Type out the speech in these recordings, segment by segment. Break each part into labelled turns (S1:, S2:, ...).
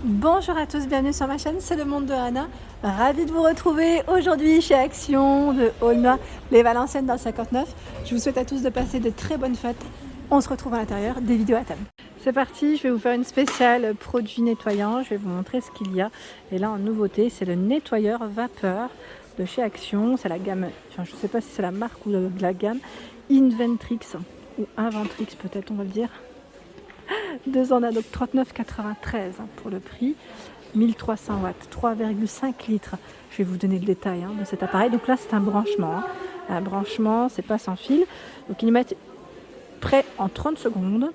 S1: Bonjour à tous, bienvenue sur ma chaîne, c'est le monde de Anna. Ravie de vous retrouver aujourd'hui chez Action de Aulnoy, les Valenciennes dans le 59. Je vous souhaite à tous de passer de très bonnes fêtes. On se retrouve à l'intérieur des vidéos à thème. C'est parti, je vais vous faire une spéciale produit nettoyant. Je vais vous montrer ce qu'il y a. Et là en nouveauté, c'est le nettoyeur vapeur de chez Action. C'est la gamme, enfin je ne sais pas si c'est la marque ou la gamme Inventrix ou Inventrix peut-être on va le dire. 2 ans, donc 39,93 pour le prix, 1300 watts, 3,5 litres. Je vais vous donner le détail de cet appareil. Donc là, c'est un branchement. Un branchement, c'est pas sans fil. Donc ils le mettent prêt en 30 secondes.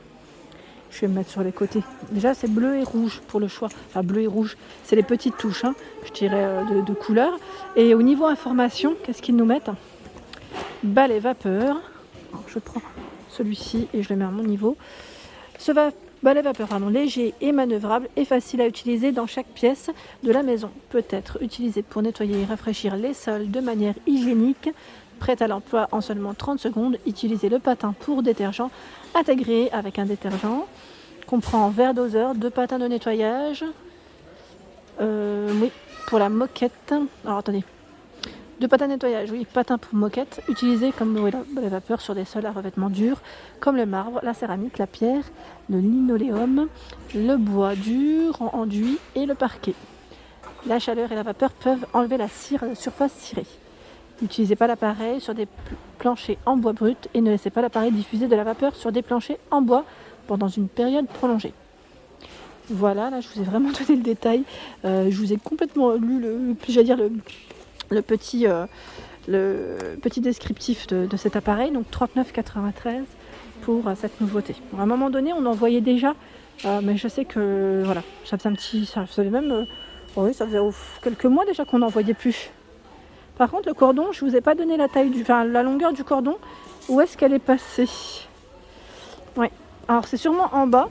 S1: Je vais me mettre sur les côtés. Déjà, c'est bleu et rouge pour le choix. Enfin, bleu et rouge, c'est les petites touches, je dirais, de couleur. Et au niveau information, qu'est-ce qu'ils nous mettent? Balai vapeur. Alors, je prends celui-ci et je le mets à mon niveau. Ce balai vapeur léger et manœuvrable et facile à utiliser dans chaque pièce de la maison. Peut être utilisé pour nettoyer et rafraîchir les sols de manière hygiénique. Prêt à l'emploi en seulement 30 secondes. Utilisez le patin pour détergent intégré avec un détergent. Comprend verre doseur, 2 patins de nettoyage. Oui, pour la moquette. Alors attendez. 2 patins de nettoyage, oui, patins pour moquette, utilisés comme balai vapeur sur des sols à revêtement dur, comme le marbre, la céramique, la pierre, le linoléum, le bois dur, en enduit et le parquet. La chaleur et la vapeur peuvent enlever la surface cirée. N'utilisez pas l'appareil sur des planchers en bois brut et ne laissez pas l'appareil diffuser de la vapeur sur des planchers en bois pendant une période prolongée. Voilà, là je vous ai vraiment donné le détail. Je vous ai complètement lu le petit descriptif de cet appareil, donc 39,93 pour cette nouveauté. Bon, à un moment donné, on en voyait déjà, mais je sais que voilà, ça faisait même, oui, ça faisait quelques mois déjà qu'on n'en voyait plus. Par contre, le cordon, je vous ai pas donné la longueur du cordon. Où est-ce qu'elle est passée? Oui, alors c'est sûrement en bas.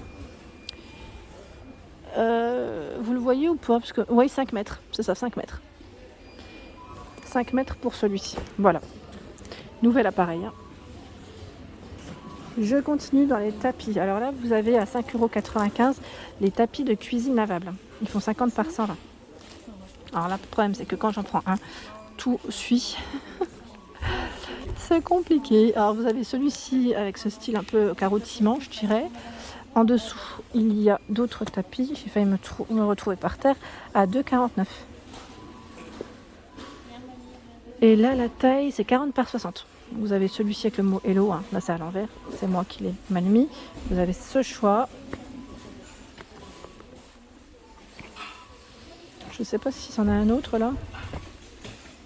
S1: Vous le voyez ou pas? Parce que oui, 5 mètres, c'est ça, 5 mètres. 5 mètres pour celui-ci. Voilà. Nouvel appareil. Je continue dans les tapis. Alors là, vous avez à 5,95 € les tapis de cuisine lavables. Ils font 50 par 120. Alors là, le problème, c'est que quand j'en prends un, tout suit. C'est compliqué. Alors vous avez celui-ci avec ce style un peu carreau de ciment, je dirais. En dessous, il y a d'autres tapis. J'ai failli me retrouver par terre à 2,49 €. Et là, la taille, c'est 40 par 60. Vous avez celui-ci avec le mot Hello. Là, c'est à l'envers. C'est moi qui l'ai mal mis. Vous avez ce choix. Je ne sais pas si c'en a un autre là.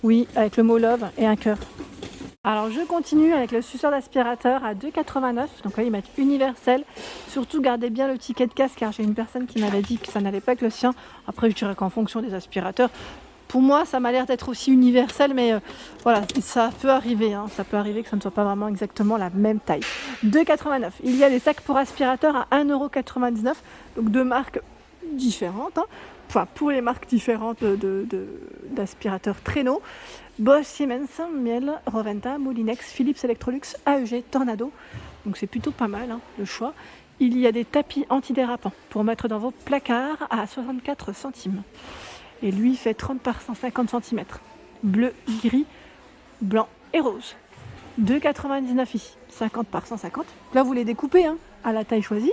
S1: Oui, avec le mot Love et un cœur. Alors, je continue avec le suceur d'aspirateur à 2,89 €. Donc là, ils mettent universel. Surtout, gardez bien le ticket de casse car j'ai une personne qui m'avait dit que ça n'allait pas avec le sien. Après, je dirais qu'en fonction des aspirateurs, pour moi, ça m'a l'air d'être aussi universel, mais voilà, ça peut arriver. Ça peut arriver que ça ne soit pas vraiment exactement la même taille. 2,89 €. Il y a des sacs pour aspirateurs à 1,99 €. Donc, 2 marques différentes. Enfin, pour les marques différentes d'aspirateurs traîneaux. Bosch, Siemens, Miele, Roventa, Moulinex, Philips, Electrolux, AEG, Tornado. Donc, c'est plutôt pas mal le choix. Il y a des tapis antidérapants pour mettre dans vos placards à 64 centimes. Et lui fait 30 par 150 cm. Bleu, gris, blanc et rose. 2,99 € ici. 50 par 150. Là, vous les découpez à la taille choisie.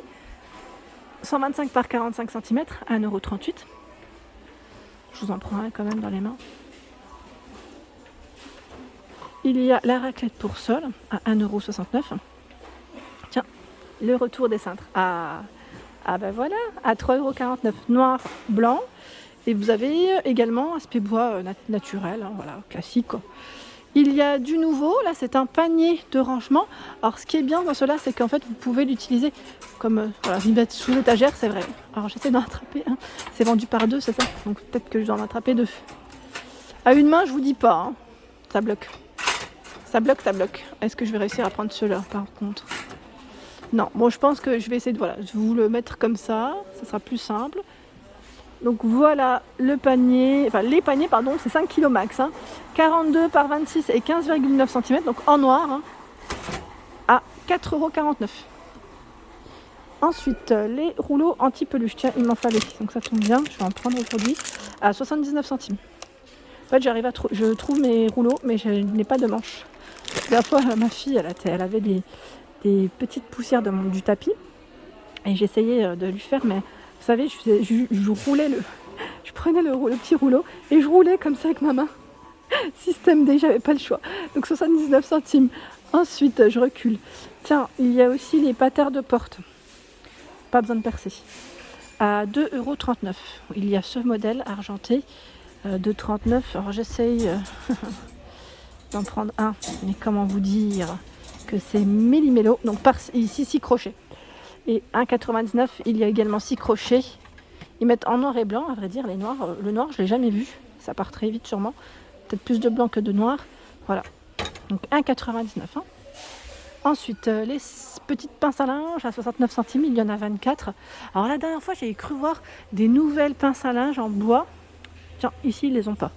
S1: 125 par 45 cm, 1,38 €. Je vous en prends un quand même dans les mains. Il y a la raclette pour sol à 1,69 €. Tiens, le retour des cintres. Ah ben voilà, à 3,49 €. Noir, blanc. Et vous avez également aspect bois naturel, voilà, classique quoi. Il y a du nouveau, là c'est un panier de rangement. Alors ce qui est bien dans cela, c'est qu'en fait vous pouvez l'utiliser comme, voilà, vous mettre sous l'étagère, c'est vrai. Alors j'essaie d'en attraper un, c'est vendu par 2, c'est ça? Donc peut-être que je dois en attraper 2. À une main, je vous dis pas, ça bloque. Ça bloque. Est-ce que je vais réussir à prendre ceux-là par contre? Non, bon je pense que je vais essayer de vous le mettre comme ça sera plus simple. Donc voilà le panier, enfin les paniers pardon, c'est 5 kg max, 42 par 26 et 15,9 cm, donc en noir, à 4,49 €. Ensuite, les rouleaux anti-peluche. Tiens, il m'en fallait. Donc ça tombe bien, je vais en prendre aujourd'hui à 79 centimes. En fait, je trouve mes rouleaux, mais je n'ai pas de manches. La dernière fois, ma fille, elle avait des petites poussières du tapis. Et j'essayais de lui faire, mais vous savez, je roulais je prenais le petit rouleau et je roulais comme ça avec ma main. Système D, j'avais pas le choix. Donc 79 centimes. Ensuite, je recule. Tiens, il y a aussi les patères de porte. Pas besoin de percer. À 2,39 €. Il y a ce modèle argenté de 39. Alors j'essaye d'en prendre un. Mais comment vous dire que c'est méli-mélo. Donc ici 6 crochets. Et 1,99 €, il y a également 6 crochets. Ils mettent en noir et blanc, à vrai dire, les noirs. Le noir, je ne l'ai jamais vu. Ça part très vite sûrement. Peut-être plus de blanc que de noir. Voilà. Donc 1,99 €. Ensuite, les petites pinces à linge à 69 centimes, il y en a 24. Alors la dernière fois, j'ai cru voir des nouvelles pinces à linge en bois. Tiens, ici, ils les ont pas.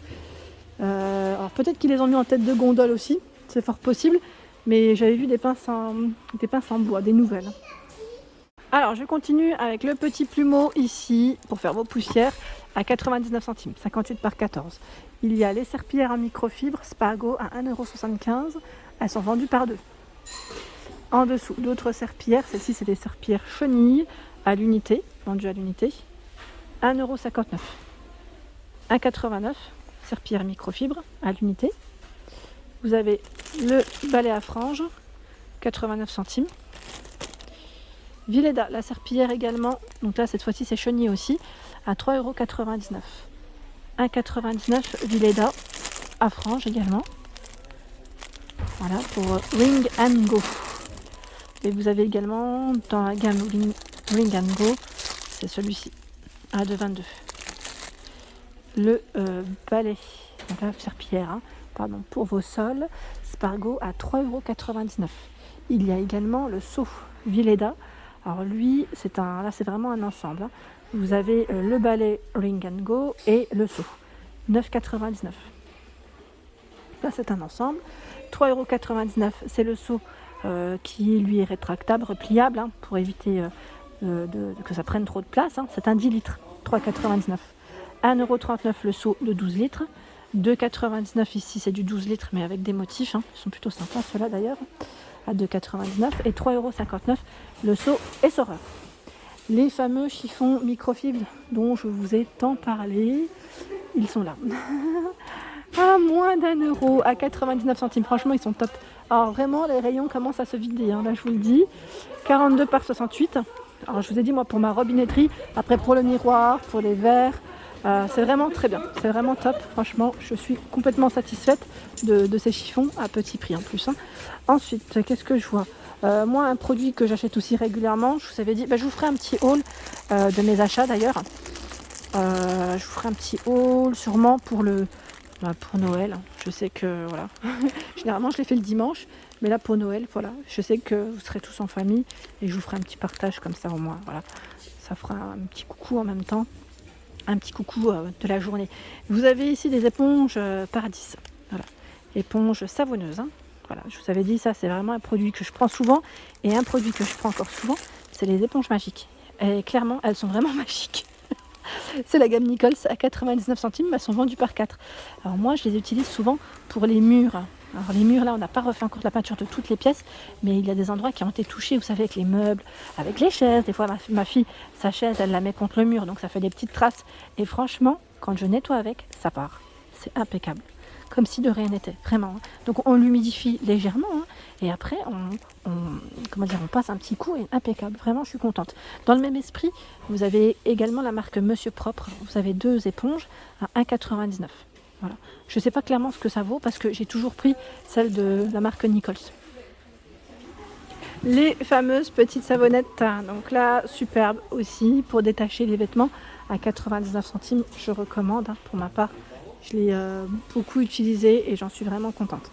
S1: Alors peut-être qu'ils les ont mis en tête de gondole aussi, c'est fort possible. Mais j'avais vu des pinces en bois, des nouvelles. Alors je continue avec le petit plumeau ici pour faire vos poussières à 99 centimes, 58 par 14. Il y a les serpillères en microfibre Spargo à 1,75 €. Elles sont vendues par 2. En dessous, d'autres serpillères. Celles-ci, c'est des serpillères chenilles à l'unité, vendues à l'unité. 1,59 €. 1,89 €. Serpillère microfibre à l'unité. Vous avez le balai à franges, 89 centimes. Villeda, la serpillière également, donc là cette fois-ci c'est chenille aussi, à 3,99 €. 1,99 € Villeda, à franges également. Voilà pour Ring and Go. Et vous avez également dans la gamme Ring and Go, c'est celui-ci, à 2,22 €. Le balai, donc la serpillière, pour vos sols, Spargo à 3,99 €. Il y a également le seau Villeda. Alors lui, là c'est vraiment un ensemble. Vous avez le balai Ring and Go et le seau. 9,99 €. Là c'est un ensemble. 3,99 € c'est le seau qui lui est rétractable, repliable, pour éviter que ça prenne trop de place. C'est un 10 litres. 3,99 €. 1,39 € le seau de 12 litres. 2,99 € ici c'est du 12 litres mais avec des motifs. Ils sont plutôt sympas ceux-là d'ailleurs. À 2,99 € et 3,59 € le seau essoreur. Les fameux chiffons microfibres dont je vous ai tant parlé, ils sont là. À moins d'1 €, à 99 centimes. Franchement, ils sont top. Alors vraiment, les rayons commencent à se vider, là je vous le dis. 42 par 68. Alors je vous ai dit, moi, pour ma robinetterie, après pour le miroir, pour les verres, c'est vraiment très bien. C'est vraiment top. Franchement, je suis complètement satisfaite de ces chiffons à petit prix en plus. Ensuite, qu'est-ce que je vois ? Moi, un produit que j'achète aussi régulièrement, je vous avais dit, je vous ferai un petit haul de mes achats d'ailleurs. Je vous ferai un petit haul sûrement pour Noël. Je sais que voilà, généralement je les fais le dimanche, mais là pour Noël, voilà, je sais que vous serez tous en famille et je vous ferai un petit partage comme ça au moins. Voilà, ça fera un petit coucou en même temps, un petit coucou de la journée. Vous avez ici des éponges Paradis, voilà, éponges savonneuses. Voilà, je vous avais dit ça, c'est vraiment un produit que je prends souvent et un produit que je prends encore souvent, c'est les éponges magiques. Et clairement, elles sont vraiment magiques. C'est la gamme Nichols à 99 centimes, elles sont vendues par 4. Alors moi, je les utilise souvent pour les murs. Alors les murs, là, on n'a pas refait encore la peinture de toutes les pièces, mais il y a des endroits qui ont été touchés, vous savez, avec les meubles, avec les chaises. Des fois, ma fille, sa chaise, elle la met contre le mur, donc ça fait des petites traces. Et franchement, quand je nettoie avec, ça part. C'est impeccable. Comme si de rien n'était, vraiment. Donc on l'humidifie légèrement, et après on passe un petit coup et impeccable. Vraiment, je suis contente. Dans le même esprit, vous avez également la marque Monsieur Propre. Vous avez 2 éponges à 1,99 €. Voilà. Je ne sais pas clairement ce que ça vaut parce que j'ai toujours pris celle de la marque Nichols. Les fameuses petites savonnettes, donc là, superbe aussi pour détacher les vêtements à 99 centimes. Je recommande pour ma part. Je l'ai beaucoup utilisé et j'en suis vraiment contente.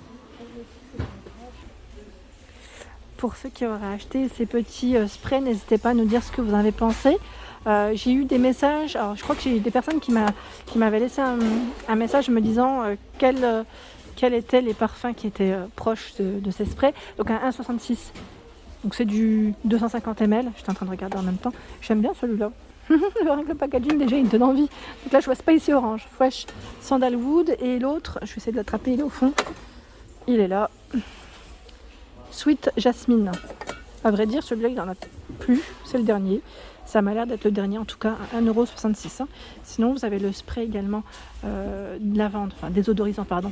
S1: Pour ceux qui auraient acheté ces petits sprays, n'hésitez pas à nous dire ce que vous en avez pensé. J'ai eu des messages, alors je crois que j'ai eu des personnes qui m'avaient laissé un message me disant quels étaient les parfums qui étaient proches de ces sprays. Donc un 1,66, Donc c'est du 250 ml. J'étais en train de regarder en même temps. J'aime bien celui-là. Le packaging déjà il me donne envie. Donc là je vois Spicy Orange, Fresh Sandalwood, et l'autre, je vais essayer de l'attraper, il est au fond. Il est là. Sweet Jasmine. À vrai dire, celui-là il n'en a plus, c'est le dernier. Ça m'a l'air d'être le dernier, en tout cas à 1,66 €. Sinon vous avez le spray également de lavande, enfin désodorisant pardon,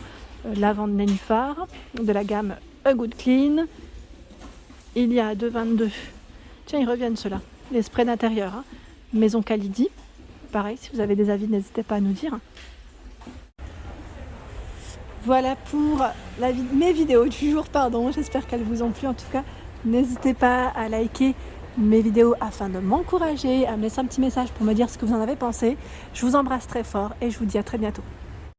S1: lavande nénuphar de la gamme A Good Clean. Il y a à 2,22 €. Tiens, ils reviennent ceux-là. Les sprays d'intérieur, hein. Maison Kalidi. Pareil, si vous avez des avis, n'hésitez pas à nous dire. Voilà pour mes vidéos du jour, pardon. J'espère qu'elles vous ont plu. En tout cas, n'hésitez pas à liker mes vidéos afin de m'encourager, à me laisser un petit message pour me dire ce que vous en avez pensé. Je vous embrasse très fort et je vous dis à très bientôt.